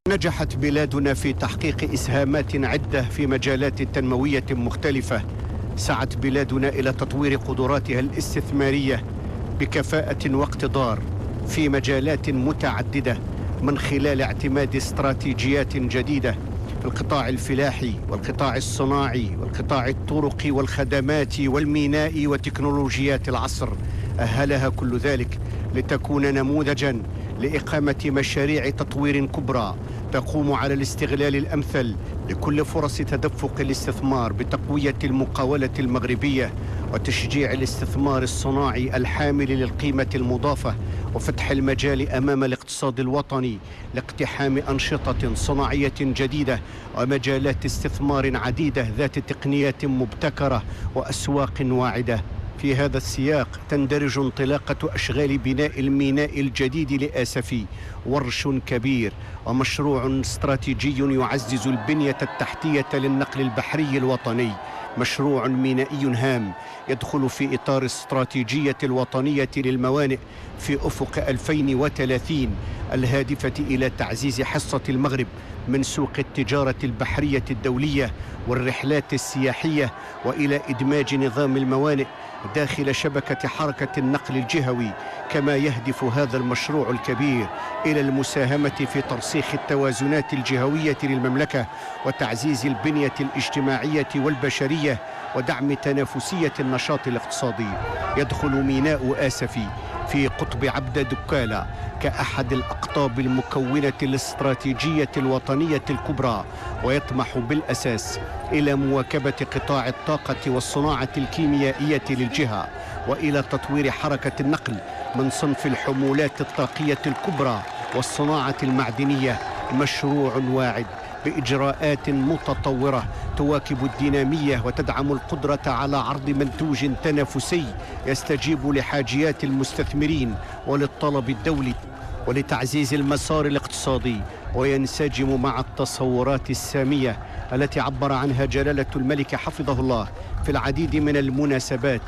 نجحت بلادنا في تحقيق إسهامات عدة في مجالات تنموية مختلفة. سعت بلادنا إلى تطوير قدراتها الاستثمارية بكفاءة واقتدار في مجالات متعددة من خلال اعتماد استراتيجيات جديدة في القطاع الفلاحي والقطاع الصناعي والقطاع الطرق والخدمات والميناء وتكنولوجيات العصر. أهلها كل ذلك لتكون نموذجاً لإقامة مشاريع تطوير كبرى تقوم على الاستغلال الأمثل لكل فرص تدفق الاستثمار بتقوية المقاولة المغربية وتشجيع الاستثمار الصناعي الحامل للقيمة المضافة وفتح المجال أمام الاقتصاد الوطني لاقتحام أنشطة صناعية جديدة ومجالات استثمار عديدة ذات تقنيات مبتكرة وأسواق واعدة. في هذا السياق تندرج انطلاقة أشغال بناء الميناء الجديد لآسفي، ورش كبير ومشروع استراتيجي يعزز البنية التحتية للنقل البحري الوطني. مشروع مينائي هام يدخل في إطار استراتيجية الوطنية للموانئ في أفق 2030 الهادفة إلى تعزيز حصة المغرب من سوق التجارة البحرية الدولية والرحلات السياحية، وإلى إدماج نظام الموانئ داخل شبكة حركة النقل الجهوي. كما يهدف هذا المشروع الكبير إلى المساهمة في ترسيخ التوازنات الجهوية للمملكة وتعزيز البنية الاجتماعية والبشرية ودعم تنافسية النشاط الاقتصادي. يدخل ميناء آسفي في قطب عبد دكالة كأحد الأقطاب المكونة الاستراتيجية الوطنية الكبرى، ويطمح بالأساس إلى مواكبة قطاع الطاقة والصناعة الكيميائية للجهة وإلى تطوير حركة النقل من صنف الحمولات الطاقية الكبرى والصناعة المعدنية. مشروع واعد بإجراءات متطورة تواكب الدينامية وتدعم القدرة على عرض منتوج تنافسي يستجيب لحاجيات المستثمرين وللطلب الدولي ولتعزيز المسار الاقتصادي، وينسجم مع التصورات السامية التي عبر عنها جلالة الملك حفظه الله في العديد من المناسبات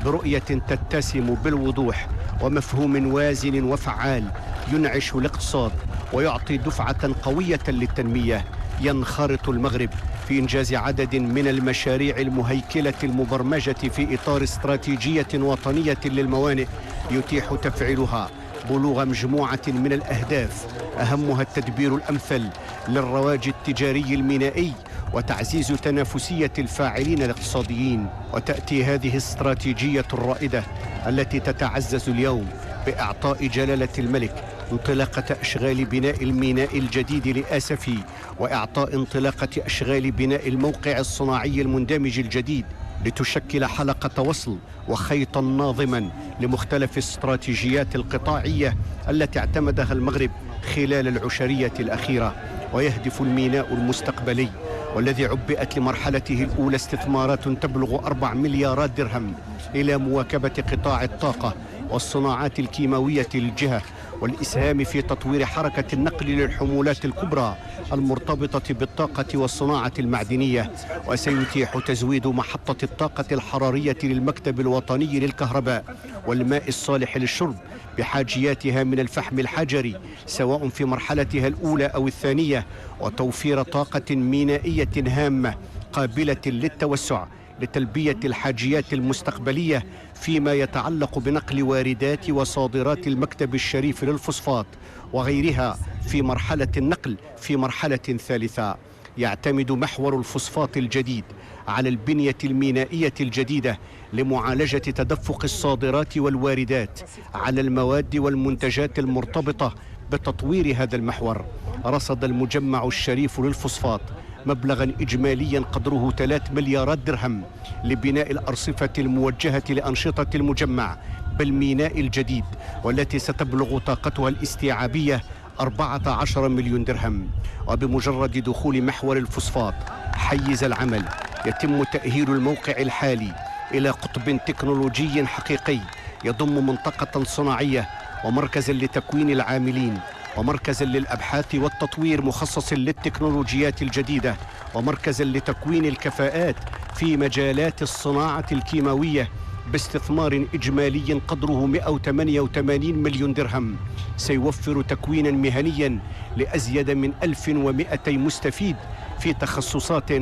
برؤية تتسم بالوضوح ومفهوم وازن وفعال ينعش الاقتصاد ويعطي دفعة قوية للتنمية. ينخرط المغرب في إنجاز عدد من المشاريع المهيكلة المبرمجة في إطار استراتيجية وطنية للموانئ يتيح تفعيلها بلوغ مجموعة من الأهداف، أهمها التدبير الأمثل للرواج التجاري المينائي وتعزيز تنافسية الفاعلين الاقتصاديين. وتأتي هذه الاستراتيجية الرائدة التي تتعزز اليوم بإعطاء جلالة الملك انطلاقة أشغال بناء الميناء الجديد لآسفي وإعطاء انطلاقة أشغال بناء الموقع الصناعي المندمج الجديد، لتشكل حلقة وصل وخيطا ناظما لمختلف الاستراتيجيات القطاعية التي اعتمدها المغرب خلال العشرية الأخيرة. ويهدف الميناء المستقبلي والذي عبئت لمرحلته الأولى استثمارات تبلغ 4 مليارات درهم إلى مواكبة قطاع الطاقة والصناعات الكيماوية للجهة والإسهام في تطوير حركة النقل للحمولات الكبرى المرتبطة بالطاقة والصناعة المعدنية. وسيتيح تزويد محطة الطاقة الحرارية للمكتب الوطني للكهرباء والماء الصالح للشرب بحاجياتها من الفحم الحجري سواء في مرحلتها الأولى أو الثانية، وتوفير طاقة مينائية هامة قابلة للتوسع لتلبية الحاجيات المستقبلية فيما يتعلق بنقل واردات وصادرات المكتب الشريف للفوسفات وغيرها في مرحلة النقل في مرحلة ثالثة. يعتمد محور الفوسفات الجديد على البنية المينائية الجديدة لمعالجة تدفق الصادرات والواردات على المواد والمنتجات المرتبطة بتطوير هذا المحور. رصد المجمع الشريف للفوسفات مبلغا إجماليا قدره 3 مليارات درهم لبناء الأرصفة الموجهة لأنشطة المجمع بالميناء الجديد، والتي ستبلغ طاقتها الاستيعابية 14 مليون درهم. وبمجرد دخول محور الفوسفات حيز العمل يتم تأهيل الموقع الحالي إلى قطب تكنولوجي حقيقي يضم منطقة صناعية ومركزا لتكوين العاملين ومركزا للأبحاث والتطوير مخصص للتكنولوجيات الجديدة ومركزا لتكوين الكفاءات في مجالات الصناعة الكيماوية باستثمار إجمالي قدره 188 مليون درهم سيوفر تكوينا مهنيا لأزيد من 1200 مستفيد في تخصصات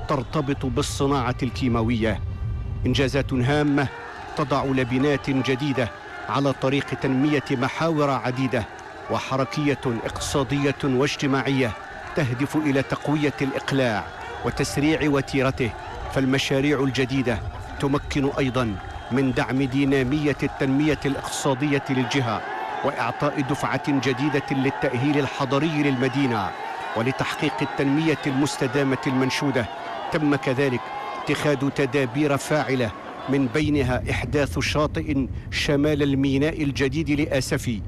ترتبط بالصناعة الكيماوية. إنجازات هامة تضع لبنات جديدة على طريق تنمية محاور عديدة وحركية اقتصادية واجتماعية تهدف إلى تقوية الإقلاع وتسريع وتيرته. فالمشاريع الجديدة تمكن أيضا من دعم دينامية التنمية الاقتصادية للجهة وإعطاء دفعة جديدة للتأهيل الحضري للمدينة ولتحقيق التنمية المستدامة المنشودة. تم كذلك اتخاذ تدابير فاعلة من بينها إحداث شاطئ شمال الميناء الجديد لآسفي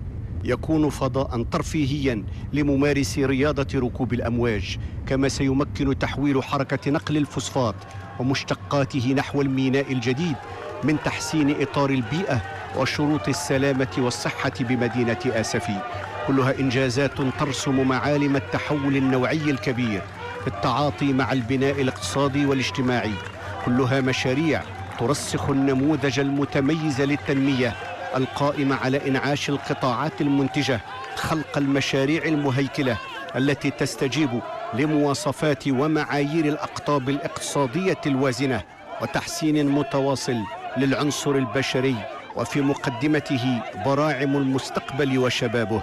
يكون فضاء ترفيهيا لممارسي رياضة ركوب الأمواج، كما سيمكن تحويل حركة نقل الفوسفات ومشتقاته نحو الميناء الجديد من تحسين إطار البيئة وشروط السلامة والصحة بمدينة آسفي. كلها إنجازات ترسم معالم التحول النوعي الكبير في التعاطي مع البناء الاقتصادي والاجتماعي. كلها مشاريع ترسخ النموذج المتميز للتنمية القائم على إنعاش القطاعات المنتجة، خلق المشاريع المهيكلة التي تستجيب لمواصفات ومعايير الأقطاب الاقتصادية الوازنة، وتحسين متواصل للعنصر البشري وفي مقدمته براعم المستقبل وشبابه.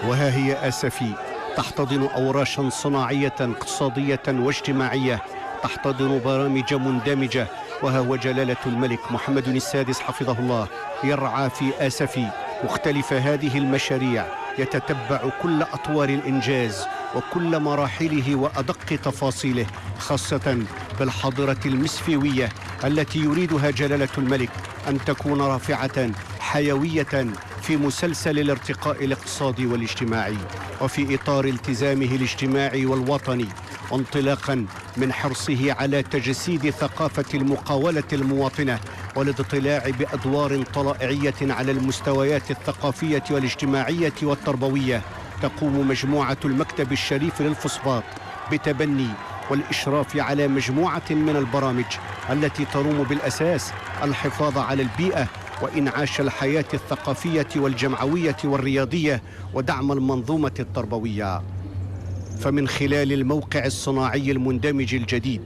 وها هي آسفي تحتضن أوراشا صناعية اقتصادية واجتماعية، تحتضن برامج مندمجة. وها هو جلالة الملك محمد السادس حفظه الله يرعى في آسفي مختلف هذه المشاريع، يتتبع كل أطوار الإنجاز وكل مراحله وأدق تفاصيله، خاصة بالحاضرة المسفيوية التي يريدها جلالة الملك أن تكون رافعة حيوية في مسلسل الارتقاء الاقتصادي والاجتماعي، وفي إطار التزامه الاجتماعي والوطني، وانطلاقا من حرصه على تجسيد ثقافة المقاولة المواطنة والاضطلاع بأدوار طلائعية على المستويات الثقافية والاجتماعية والتربوية. تقوم مجموعة المكتب الشريف للفوسفات بتبني والإشراف على مجموعة من البرامج التي تروم بالأساس الحفاظ على البيئة وإنعاش الحياة الثقافية والجمعوية والرياضية ودعم المنظومة التربوية. فمن خلال الموقع الصناعي المندمج الجديد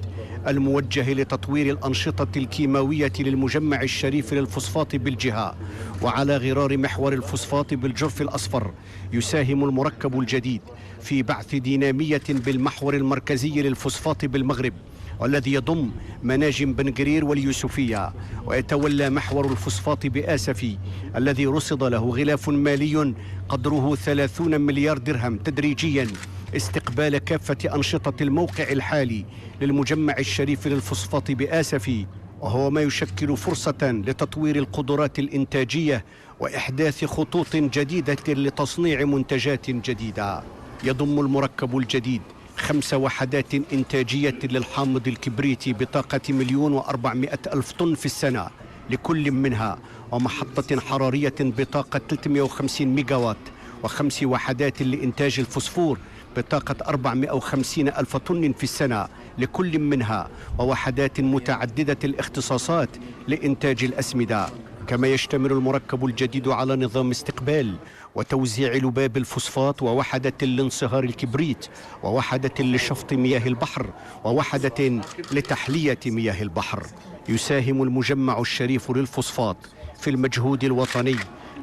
الموجه لتطوير الأنشطة الكيماوية للمجمع الشريف للفوسفات بالجهة وعلى غرار محور الفوسفات بالجرف الأصفر، يساهم المركب الجديد في بعث دينامية بالمحور المركزي للفوسفات بالمغرب، والذي يضم مناجم بنقرير واليوسفية، ويتولى محور الفوسفات بآسفي الذي رصد له غلاف مالي قدره 30 مليار درهم تدريجيا استقبال كافة أنشطة الموقع الحالي للمجمع الشريف للفوسفات بآسفي، وهو ما يشكل فرصة لتطوير القدرات الإنتاجية وإحداث خطوط جديدة لتصنيع منتجات جديدة. يضم المركب الجديد 5 وحدات إنتاجية للحامض الكبريتي بطاقة 1,400,000 طن في السنة لكل منها، ومحطة حرارية بطاقة 350 ميجاوات، و5 وحدات لإنتاج الفوسفور بطاقة 450,000 طن في السنة لكل منها، ووحدات متعددة الاختصاصات لإنتاج الأسمدة. كما يشتمل المركب الجديد على نظام استقبال وتوزيع لباب الفوسفات، ووحدة لانصهار الكبريت، ووحدة لشفط مياه البحر، ووحدة لتحلية مياه البحر. يساهم المجمع الشريف للفوسفات في المجهود الوطني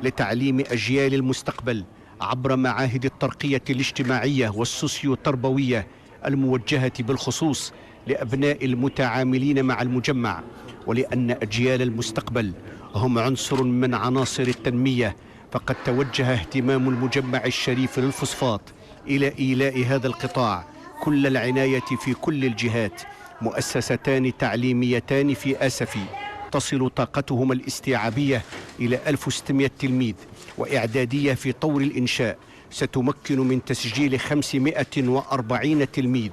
لتعليم أجيال المستقبل عبر معاهد الترقية الاجتماعية والسوسيو تربوية الموجهة بالخصوص لأبناء المتعاملين مع المجمع، ولأن أجيال المستقبل هم عنصر من عناصر التنمية، فقد توجه اهتمام المجمع الشريف للفوسفات إلى إيلاء هذا القطاع كل العناية في كل الجهات. مؤسستان تعليميتان في آسفي تصل طاقتهما الاستيعابية إلى 1600 تلميذ، وإعدادية في طور الإنشاء ستمكن من تسجيل 540 تلميذ،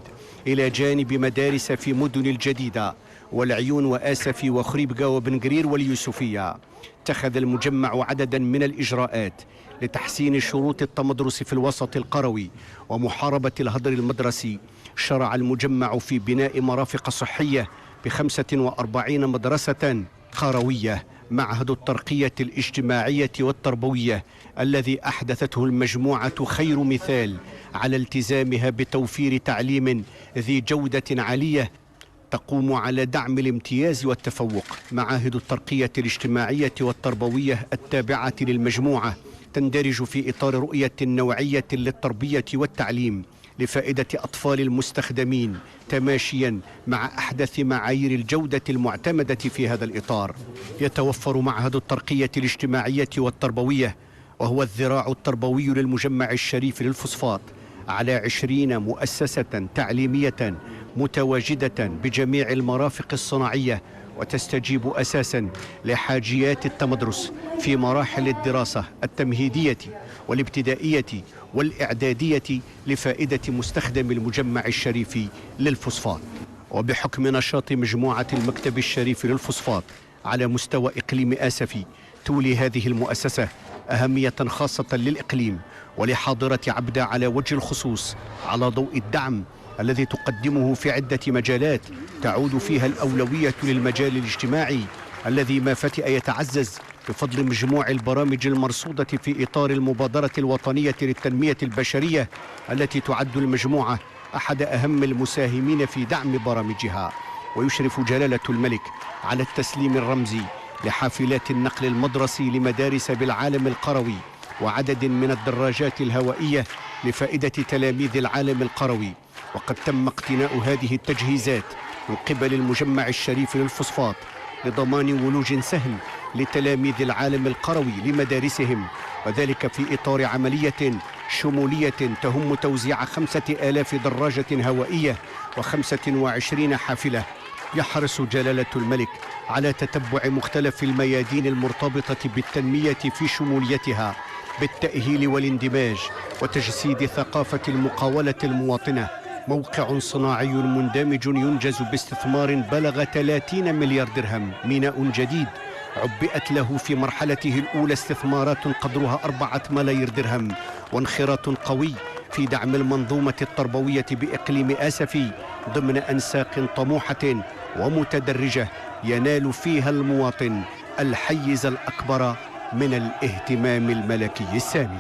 إلى جانب مدارس في مدن الجديدة والعيون وآسفي وخريبكا وبنقرير واليوسفية. اتخذ المجمع عددا من الإجراءات لتحسين شروط التمدرس في الوسط القروي ومحاربة الهدر المدرسي. شرع المجمع في بناء مرافق صحية ب45 مدرسة قروية. معهد الترقية الاجتماعية والتربوية الذي أحدثته المجموعة خير مثال على التزامها بتوفير تعليم ذي جودة عالية تقوم على دعم الامتياز والتفوق. معاهد الترقية الاجتماعية والتربوية التابعة للمجموعة تندرج في إطار رؤية نوعية للتربية والتعليم لفائدة أطفال المستخدمين، تماشيا مع أحدث معايير الجودة المعتمدة في هذا الإطار. يتوفر معهد الترقية الاجتماعية والتربوية، وهو الذراع التربوي للمجمع الشريف للفوسفات، على 20 مؤسسة تعليمية متواجدة بجميع المرافق الصناعية، وتستجيب أساسا لحاجيات التمدرس في مراحل الدراسة التمهيدية والابتدائية والإعدادية لفائدة مستخدم المجمع الشريف للفوسفات. وبحكم نشاط مجموعة المكتب الشريف للفوسفات على مستوى إقليم آسفي، تولي هذه المؤسسة أهمية خاصة للإقليم ولحاضرة عبدة على وجه الخصوص، على ضوء الدعم الذي تقدمه في عدة مجالات تعود فيها الأولوية للمجال الاجتماعي الذي ما فتئ يتعزز بفضل مجموع البرامج المرصودة في إطار المبادرة الوطنية للتنمية البشرية التي تعد المجموعة أحد أهم المساهمين في دعم برامجها. ويشرف جلالة الملك على التسليم الرمزي لحافلات النقل المدرسي لمدارس بالعالم القروي وعدد من الدراجات الهوائية لفائدة تلاميذ العالم القروي. وقد تم اقتناء هذه التجهيزات من قبل المجمع الشريف للفوسفات لضمان ولوج سهل لتلاميذ العالم القروي لمدارسهم، وذلك في إطار عملية شمولية تهم توزيع 5000 دراجة هوائية و25 حافلة. يحرص جلالة الملك على تتبع مختلف الميادين المرتبطة بالتنمية في شموليتها بالتأهيل والاندماج وتجسيد ثقافة المقاولة المواطنة. موقع صناعي مندمج ينجز باستثمار بلغ 30 مليار درهم، ميناء جديد عبئت له في مرحلته الأولى استثمارات قدرها 4 ملايير درهم، وانخراط قوي في دعم المنظومة التربوية بإقليم آسفي ضمن أنساق طموحة ومتدرجة ينال فيها المواطن الحيز الأكبر من الاهتمام الملكي السامي.